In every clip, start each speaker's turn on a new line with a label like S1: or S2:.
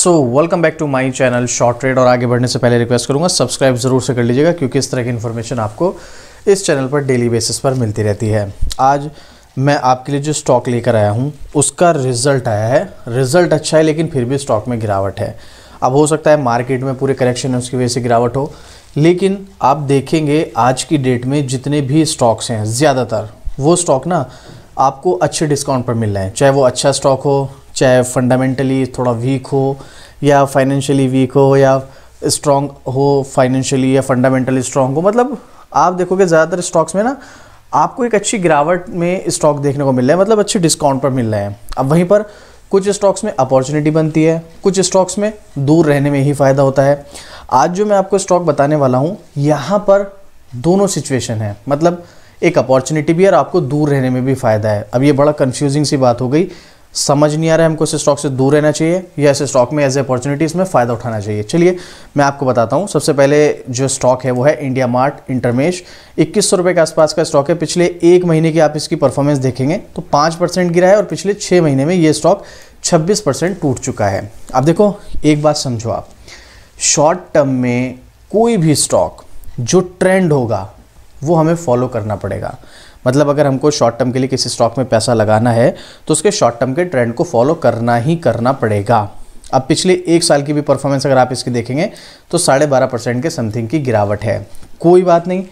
S1: Welcome back to my channel short trade. और आगे बढ़ने से पहले रिक्वेस्ट करूंगा सब्सक्राइब ज़रूर से कर लीजिएगा, क्योंकि इस तरह की इन्फॉर्मेशन आपको इस चैनल पर डेली बेसिस पर मिलती रहती है। आज मैं आपके लिए जो स्टॉक लेकर आया हूं उसका रिज़ल्ट आया है। रिज़ल्ट अच्छा है, लेकिन फिर भी स्टॉक में गिरावट है। अब हो सकता है मार्केट में पूरे करेक्शन है उसकी वजह से गिरावट हो, लेकिन आप देखेंगे आज की डेट में जितने भी स्टॉक्स हैं ज़्यादातर वो स्टॉक ना आपको अच्छे डिस्काउंट पर मिल रहे हैं। चाहे वो अच्छा स्टॉक हो, चाहे फंडामेंटली थोड़ा वीक हो या फाइनेंशियली वीक हो, या स्ट्रॉन्ग हो फाइनेंशियली या फंडामेंटली स्ट्रॉन्ग हो। मतलब आप देखोगे ज़्यादातर स्टॉक्स में ना आपको एक अच्छी गिरावट में स्टॉक देखने को मिल रहा है, मतलब अच्छे डिस्काउंट पर मिल रहे हैं। अब वहीं पर कुछ स्टॉक्स में अपॉर्चुनिटी बनती है, कुछ स्टॉक्स में दूर रहने में ही फ़ायदा होता है। आज जो मैं आपको स्टॉक बताने वाला हूँ यहाँ पर दोनों सिचुएशन है, मतलब एक अपॉर्चुनिटी भी है और आपको दूर रहने में भी फ़ायदा है। अब ये बड़ा कंफ्यूजिंग सी बात हो गई, समझ नहीं आ रहा है हमको इस स्टॉक से दूर रहना चाहिए या इस स्टॉक में एज ए अपॉर्चुनिटी इसमें फ़ायदा उठाना चाहिए। चलिए मैं आपको बताता हूँ। सबसे पहले जो स्टॉक है वो है इंडिया मार्ट इंटरमेश। 2100 रुपये के आसपास का स्टॉक है। पिछले एक महीने की आप इसकी परफॉर्मेंस देखेंगे तो 5% गिरा है और पिछले 6 महीने में ये स्टॉक 26% टूट चुका है। अब देखो एक बात समझो, आप शॉर्ट टर्म में कोई भी स्टॉक जो ट्रेंड होगा वो हमें फॉलो करना पड़ेगा। मतलब अगर हमको शॉर्ट टर्म के लिए किसी स्टॉक में पैसा लगाना है तो उसके शॉर्ट टर्म के ट्रेंड को फॉलो करना ही करना पड़ेगा। अब पिछले एक साल की भी परफॉर्मेंस अगर आप इसकी देखेंगे तो 12.5% के समथिंग की गिरावट है। कोई बात नहीं,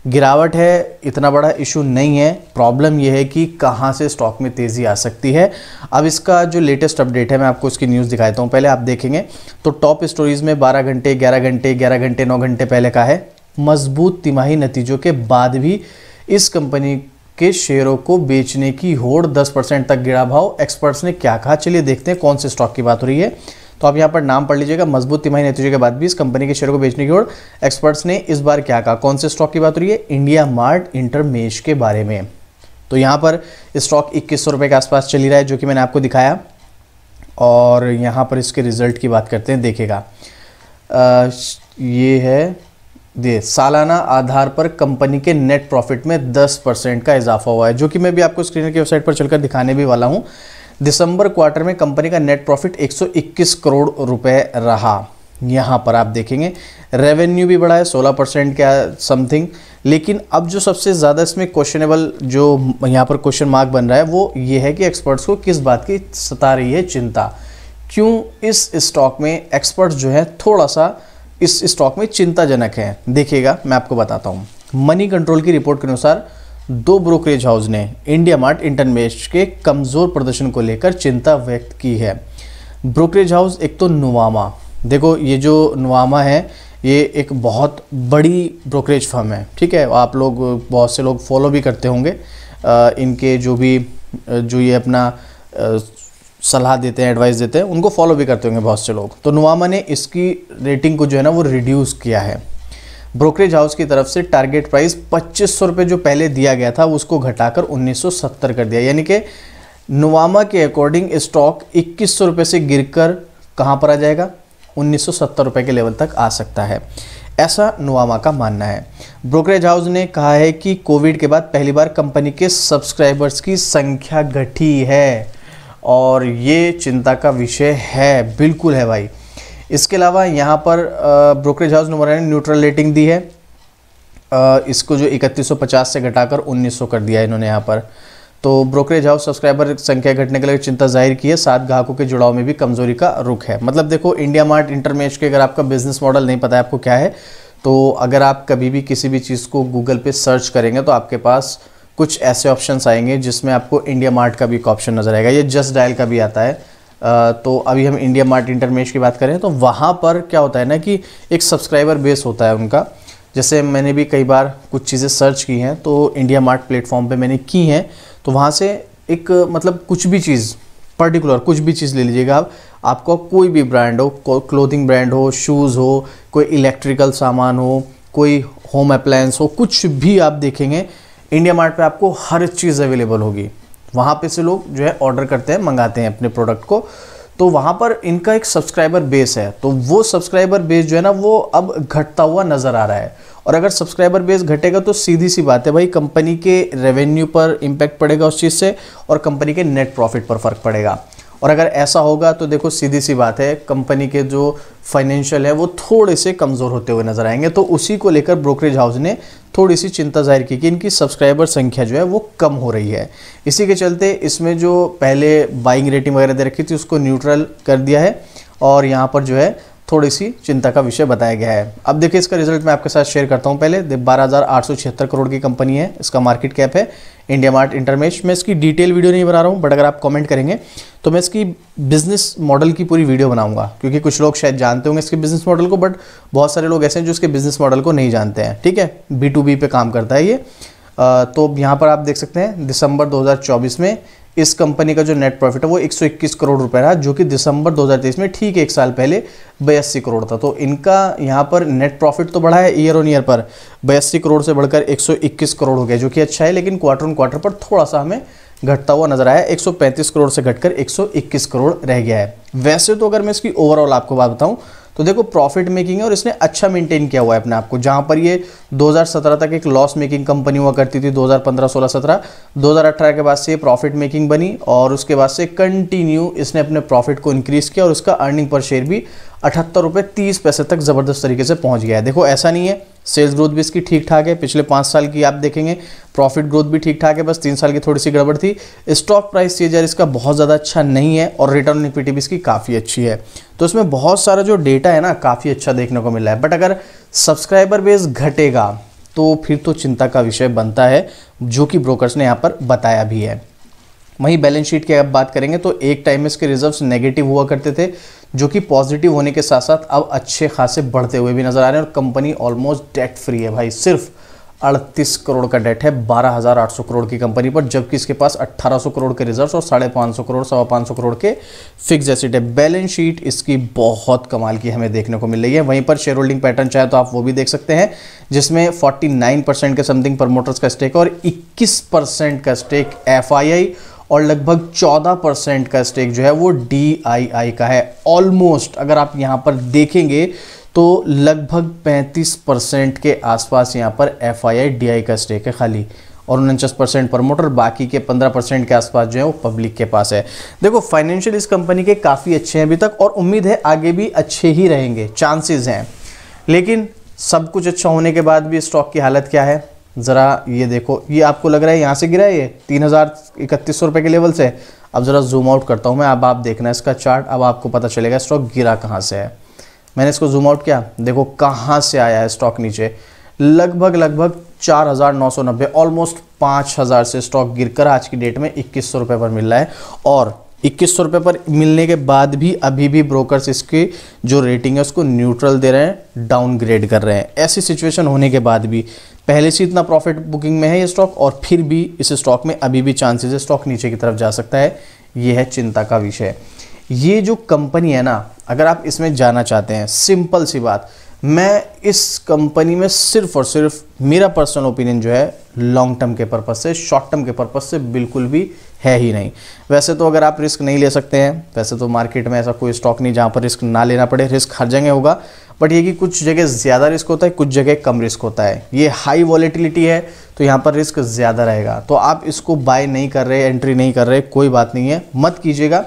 S1: गिरावट है, इतना बड़ा इशू नहीं है। प्रॉब्लम यह है कि कहाँ से स्टॉक में तेज़ी आ सकती है। अब इसका जो लेटेस्ट अपडेट है मैं आपको इसकी न्यूज़ दिखाता हूँ। पहले आप देखेंगे तो टॉप स्टोरीज़ में 12 घंटे 11 घंटे 11 घंटे 9 घंटे पहले का है। मजबूत तिमाही नतीजों के बाद भी इस कंपनी के शेयरों को बेचने की होड़, 10% तक गिरा भाव। एक्सपर्ट्स ने क्या कहा, चलिए देखते हैं कौन से स्टॉक की बात हो रही है। तो आप यहाँ पर नाम पढ़ लीजिएगा, मजबूत तिमाही नतीजों के बाद भी इस कंपनी के शेयरों को बेचने की होड़। एक्सपर्ट्स ने इस बार क्या कहा, कौन से स्टॉक की बात हो रही है, इंडिया मार्ट इंटरमेश के बारे में। तो यहाँ पर स्टॉक 2100 रुपये के आसपास चली रहा है, जो कि मैंने आपको दिखाया। और यहाँ पर इसके रिजल्ट की बात करते हैं, देखिएगा ये है सालाना आधार पर कंपनी के नेट प्रॉफिट में 10% का इजाफा हुआ है, जो कि मैं भी आपको स्क्रीन की वेबसाइट पर चलकर दिखाने भी वाला हूं। दिसंबर क्वार्टर में कंपनी का नेट प्रॉफिट 121 करोड़ रुपए रहा। यहां पर आप देखेंगे रेवेन्यू भी बढ़ा है 16% का समथिंग। लेकिन अब जो सबसे ज़्यादा इसमें क्वेश्चनेबल, जो यहाँ पर क्वेश्चन मार्क बन रहा है, वो ये है कि एक्सपर्ट्स को किस बात की सता रही है चिंता। क्यों इस स्टॉक में एक्सपर्ट्स जो है थोड़ा सा इस स्टॉक में चिंताजनक है, देखिएगा मैं आपको बताता हूं। मनी कंट्रोल की रिपोर्ट के अनुसार 2 ब्रोकरेज हाउस ने इंडिया मार्ट इंटरमेश के कमज़ोर प्रदर्शन को लेकर चिंता व्यक्त की है। ब्रोकरेज हाउस एक तो नुवामा, देखो ये जो नुवामा है ये एक बहुत बड़ी ब्रोकरेज फर्म है, ठीक है। आप लोग बहुत से लोग फॉलो भी करते होंगे इनके जो ये अपना सलाह देते हैं, एडवाइस देते हैं, उनको फॉलो भी करते होंगे बहुत से लोग। तो नुवामा ने इसकी रेटिंग को जो है ना वो रिड्यूस किया है। ब्रोकरेज हाउस की तरफ से टारगेट प्राइस 2500 रुपये जो पहले दिया गया था उसको घटाकर 1970 कर दिया। यानी कि नुवामा के अकॉर्डिंग स्टॉक 2100 रुपये से गिरकर कहाँ पर आ जाएगा, 1970 रुपये के लेवल तक आ सकता है, ऐसा नुवामा का मानना है। ब्रोकरेज हाउस ने कहा है कि कोविड के बाद पहली बार कंपनी के सब्सक्राइबर्स की संख्या घटी है और ये चिंता का विषय है, बिल्कुल है भाई। इसके अलावा यहाँ पर ब्रोकरेज हाउस नुवामा ने न्यूट्रल रेटिंग दी है। इसको जो 3150 से घटाकर 1900 कर दिया है इन्होंने यहाँ पर। तो ब्रोकरेज हाउस सब्सक्राइबर संख्या घटने के लिए चिंता जाहिर की है, साथ ग्राहकों के जुड़ाव में भी कमजोरी का रुख है। मतलब देखो इंडिया मार्ट इंटरमेश के अगर आपका बिजनेस मॉडल नहीं पता है आपको क्या है, तो अगर आप कभी भी किसी भी चीज़ को गूगल पे सर्च करेंगे तो आपके पास कुछ ऐसे ऑप्शंस आएंगे जिसमें आपको इंडिया मार्ट का भी एक ऑप्शन नज़र आएगा, ये जस्ट डायल का भी आता है। तो अभी हम इंडिया मार्ट इंटरमेश की बात करें तो वहाँ पर क्या होता है ना कि एक सब्सक्राइबर बेस होता है उनका। जैसे मैंने भी कई बार कुछ चीज़ें सर्च की हैं तो इंडिया मार्ट प्लेटफॉर्म पे मैंने की हैं, तो वहाँ से एक मतलब कुछ भी चीज़ पर्टिकुलर कुछ भी चीज़ ले लीजिएगा आप, आपको कोई भी ब्रांड हो, क्लोथिंग ब्रांड हो, शूज़ हो, कोई इलेक्ट्रिकल सामान हो, कोई होम अप्लायंस हो, कुछ भी आप देखेंगे इंडिया मार्ट पे आपको हर चीज़ अवेलेबल होगी। वहाँ पे से लोग जो है ऑर्डर करते हैं, मंगाते हैं अपने प्रोडक्ट को। तो वहाँ पर इनका एक सब्सक्राइबर बेस है, तो वो सब्सक्राइबर बेस जो है ना वो अब घटता हुआ नज़र आ रहा है। और अगर सब्सक्राइबर बेस घटेगा तो सीधी सी बात है भाई, कंपनी के रेवेन्यू पर इम्पैक्ट पड़ेगा उस चीज़ से और कंपनी के नेट प्रॉफिट पर फ़र्क पड़ेगा। और अगर ऐसा होगा तो देखो सीधी सी बात है, कंपनी के जो फाइनेंशियल है वो थोड़े से कमज़ोर होते हुए नजर आएंगे। तो उसी को लेकर ब्रोकरेज हाउस ने थोड़ी सी चिंता जाहिर की कि इनकी सब्सक्राइबर संख्या जो है वो कम हो रही है। इसी के चलते इसमें जो पहले बाइंग रेटिंग वगैरह दे रखी थी उसको न्यूट्रल कर दिया है और यहाँ पर जो है थोड़ी सी चिंता का विषय बताया गया है। अब देखिए इसका रिजल्ट मैं आपके साथ शेयर करता हूँ। पहले 12,876 करोड़ की कंपनी है, इसका मार्केट कैप है। इंडिया मार्ट इंटरमेश, मैं इसकी डिटेल वीडियो नहीं बना रहा हूँ, बट अगर आप कमेंट करेंगे तो मैं इसकी बिजनेस मॉडल की पूरी वीडियो बनाऊंगा, क्योंकि कुछ लोग शायद जानते होंगे इसके बिजनेस मॉडल को, बट बहुत सारे लोग ऐसे हैं जो इसके बिजनेस मॉडल को नहीं जानते हैं। ठीक है, B2B पे काम करता है ये। तो यहाँ पर आप देख सकते हैं दिसंबर 2024 में इस कंपनी का जो नेट प्रॉफिट है वो 121 करोड़ रुपए रहा, जो कि दिसंबर 2023 में ठीक एक साल पहले 82 करोड़ था। तो इनका यहाँ पर नेट प्रॉफिट तो बढ़ा है ईयर ऑन ईयर पर, 82 करोड़ से बढ़कर 121 करोड़ हो गया, जो कि अच्छा है। लेकिन क्वार्टर ऑन क्वार्टर पर थोड़ा सा हमें घटता हुआ नजर आया, 135 करोड़ से घटकर 121 करोड़ रह गया है। वैसे तो अगर मैं इसकी ओवरऑल आपको बात बताऊं तो देखो प्रॉफिट मेकिंग है और इसने अच्छा मेंटेन किया हुआ है अपने आप को। जहां पर ये 2017 तक एक लॉस मेकिंग कंपनी हुआ करती थी, 2015, 16, 17, 2018 के बाद से ये प्रॉफिट मेकिंग बनी और उसके बाद से कंटिन्यू इसने अपने प्रॉफिट को इंक्रीज किया और उसका अर्निंग पर शेयर भी 78 रुपये 30 पैसे तक ज़बरदस्त तरीके से पहुंच गया है। देखो ऐसा नहीं है, सेल्स ग्रोथ भी इसकी ठीक ठाक है, पिछले 5 साल की आप देखेंगे प्रॉफिट ग्रोथ भी ठीक ठाक है, बस 3 साल की थोड़ी सी गड़बड़ थी। स्टॉक प्राइस CAGR इसका बहुत ज़्यादा अच्छा नहीं है और रिटर्न ऑन इक्विटी भी इसकी काफ़ी अच्छी है। तो इसमें बहुत सारा जो डेटा है ना काफ़ी अच्छा देखने को मिल रहा है, बट अगर सब्सक्राइबर बेस घटेगा तो फिर तो चिंता का विषय बनता है, जो कि ब्रोकर्स ने यहाँ पर बताया भी है। वहीं बैलेंस शीट की अब बात करेंगे तो एक टाइम में इसके रिजर्व्स नेगेटिव हुआ करते थे, जो कि पॉजिटिव होने के साथ साथ अब अच्छे खासे बढ़ते हुए भी नजर आ रहे हैं और कंपनी ऑलमोस्ट डेट फ्री है भाई। सिर्फ 38 करोड़ का डेट है 12,800 करोड़ की कंपनी पर, जबकि इसके पास 1,800 करोड़ के रिजर्व्स और 550 करोड़ 550 करोड़ के फिक्स एसेट है। बैलेंस शीट इसकी बहुत कमाल की हमें देखने को मिल रही है। वहीं पर शेयर होल्डिंग पैटर्न चाहे तो आप वो भी देख सकते हैं, जिसमें 49% के समथिंग प्रमोटर्स का स्टेक और 21% का स्टेक FII और लगभग 14% का स्टेक जो है वो DII का है। ऑलमोस्ट अगर आप यहाँ पर देखेंगे तो लगभग 35% के आसपास यहाँ पर FII DII का स्टेक है खाली, और 49% प्रमोटर, बाकी के 15% के आसपास जो है वो पब्लिक के पास है। देखो फाइनेंशियल इस कंपनी के काफ़ी अच्छे हैं अभी तक और उम्मीद है आगे भी अच्छे ही रहेंगे, चांसेस हैं। लेकिन सब कुछ अच्छा होने के बाद भी स्टॉक की हालत क्या है ज़रा ये देखो। ये आपको लग रहा है यहाँ से गिरा है ये 3,3100 रुपये के लेवल से। अब ज़रा जूम आउट करता हूँ मैं, अब आप देखना इसका चार्ट, अब आपको पता चलेगा स्टॉक गिरा कहाँ से है। मैंने इसको जूम आउट किया, देखो कहाँ से आया है स्टॉक नीचे, लगभग 4,990, ऑलमोस्ट 5,000 से स्टॉक गिरकर आज की डेट में 2,100 रुपये पर मिल रहा है। और 2,100 रुपये पर मिलने के बाद भी अभी भी ब्रोकर्स इसकी जो रेटिंग है उसको न्यूट्रल दे रहे हैं, डाउनग्रेड कर रहे हैं। ऐसी सिचुएशन होने के बाद भी पहले से इतना प्रॉफिट बुकिंग में है ये स्टॉक और फिर भी इस स्टॉक में अभी भी चांसेस है स्टॉक नीचे की तरफ जा सकता है। ये है चिंता का विषय। ये जो कंपनी है ना, अगर आप इसमें जाना चाहते हैं, सिंपल सी बात, मैं इस कंपनी में सिर्फ और सिर्फ मेरा पर्सनल ओपिनियन जो है लॉन्ग टर्म के पर्पज से, शॉर्ट टर्म के पर्पज से बिल्कुल भी है ही नहीं। वैसे तो अगर आप रिस्क नहीं ले सकते हैं, वैसे तो मार्केट में ऐसा कोई स्टॉक नहीं जहाँ पर रिस्क ना लेना पड़े, रिस्क हर जगह होगा, बट ये कि कुछ जगह ज़्यादा रिस्क होता है, कुछ जगह कम रिस्क होता है। ये हाई वॉलेटिलिटी है तो यहाँ पर रिस्क ज़्यादा रहेगा। तो आप इसको बाय नहीं कर रहे, एंट्री नहीं कर रहे, कोई बात नहीं है, मत कीजिएगा,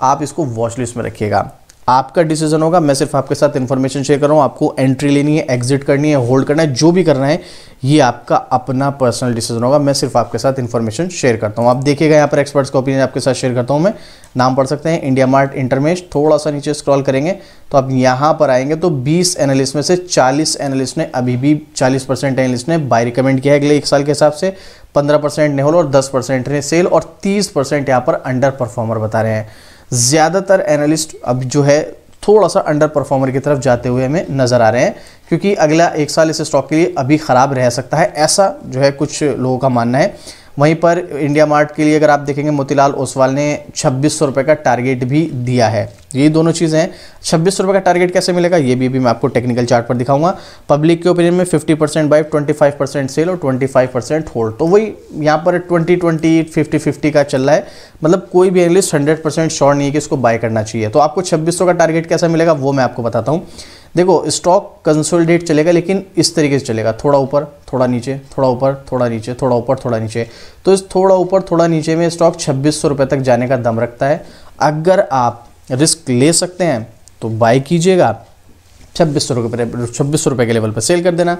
S1: आप इसको वॉच लिस्ट में रखिएगा, आपका डिसीजन होगा। मैं सिर्फ आपके साथ इन्फॉर्मेशन शेयर कर रहा हूँ, आपको एंट्री लेनी है, एग्जिट करनी है, होल्ड करना है, जो भी करना है ये आपका अपना पर्सनल डिसीजन होगा। मैं सिर्फ आपके साथ इन्फॉर्मेशन शेयर करता हूँ। आप देखिएगा यहाँ पर एक्सपर्ट्स का ओपिनियन आपके साथ शेयर करता हूँ मैं। नाम पढ़ सकते हैं इंडिया मार्ट इंटरमेश, थोड़ा सा नीचे स्क्रॉल करेंगे तो आप यहाँ पर आएंगे तो 20 एनालिस्ट में से 40 एनालिस्ट ने अभी भी 40% एनालिस्ट ने बाय रिकमेंड किया है अगले 1 साल के हिसाब से, 15% ने होल्ड और 10% ने सेल और 30% यहाँ पर अंडर परफॉर्मर बता रहे हैं। ज़्यादातर एनालिस्ट अब जो है थोड़ा सा अंडर परफॉर्मर की तरफ जाते हुए हमें नज़र आ रहे हैं, क्योंकि अगला 1 साल इस स्टॉक के लिए अभी ख़राब रह सकता है, ऐसा जो है कुछ लोगों का मानना है। वहीं पर इंडिया मार्ट के लिए अगर आप देखेंगे मोतीलाल ओसवाल ने 2,600 रुपये का टारगेट भी दिया है, यही दोनों चीज़ें हैं। 26 रुपये का टारगेट कैसे मिलेगा ये भी मैं आपको टेक्निकल चार्ट पर दिखाऊंगा। पब्लिक के ओपिनियन में 50% बाय, 25% सेल और 25% होल्ड। तो वही यहाँ पर 20-20, 50-50 का चल रहा है। मतलब कोई भी एनालिस्ट 100% श्योर नहीं है कि इसको बाय करना चाहिए। तो आपको 2600 का टारगेट कैसा मिलेगा वो मैं आपको बताता हूँ। देखो स्टॉक कंसोलिडेट चलेगा, लेकिन इस तरीके से चलेगा, थोड़ा ऊपर थोड़ा नीचे, थोड़ा ऊपर थोड़ा नीचे, थोड़ा ऊपर थोड़ा नीचे। तो इस थोड़ा ऊपर थोड़ा नीचे में स्टॉक 2600 रुपये तक जाने का दम रखता है। अगर आप रिस्क ले सकते हैं तो बाय कीजिएगा, 2600 रुपये के लेवल पर सेल कर देना।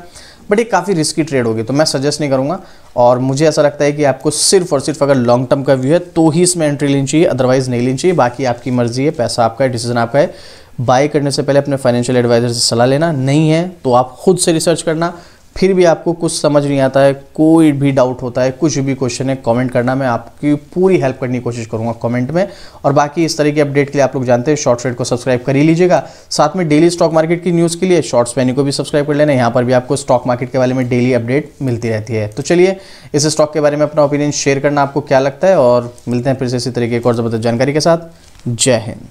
S1: बट ये काफ़ी रिस्की ट्रेड होगी, तो मैं सजेस्ट नहीं करूँगा। और मुझे ऐसा लगता है कि आपको सिर्फ और सिर्फ अगर लॉन्ग टर्म का व्यू है तो ही इसमें एंट्री लेनी चाहिए, अदरवाइज नहीं लेनी चाहिए। बाकी आपकी मर्जी है, पैसा आपका है, डिसीजन आपका है। बाय करने से पहले अपने फाइनेंशियल एडवाइजर से सलाह लेना, नहीं है तो आप खुद से रिसर्च करना। फिर भी आपको कुछ समझ नहीं आता है, कोई भी डाउट होता है, कुछ भी क्वेश्चन है, कमेंट करना, मैं आपकी पूरी हेल्प करने की कोशिश करूंगा कमेंट में। और बाकी इस तरह की अपडेट के लिए आप लोग जानते हैं शॉर्ट ट्रेड को सब्सक्राइब कर ही लीजिएगा। साथ में डेली स्टॉक मार्केट की न्यूज़ के लिए शॉर्ट्स वेन्यू को भी सब्सक्राइब कर लेना। यहाँ पर भी आपको स्टॉक मार्केट के बारे में डेली अपडेट मिलती रहती है। तो चलिए इस स्टॉक के बारे में अपना ओपिनियन शेयर करना आपको क्या लगता है, और मिलते हैं फिर से इसी तरीके एक और ज़बरदस्त जानकारी के साथ। जय हिंद।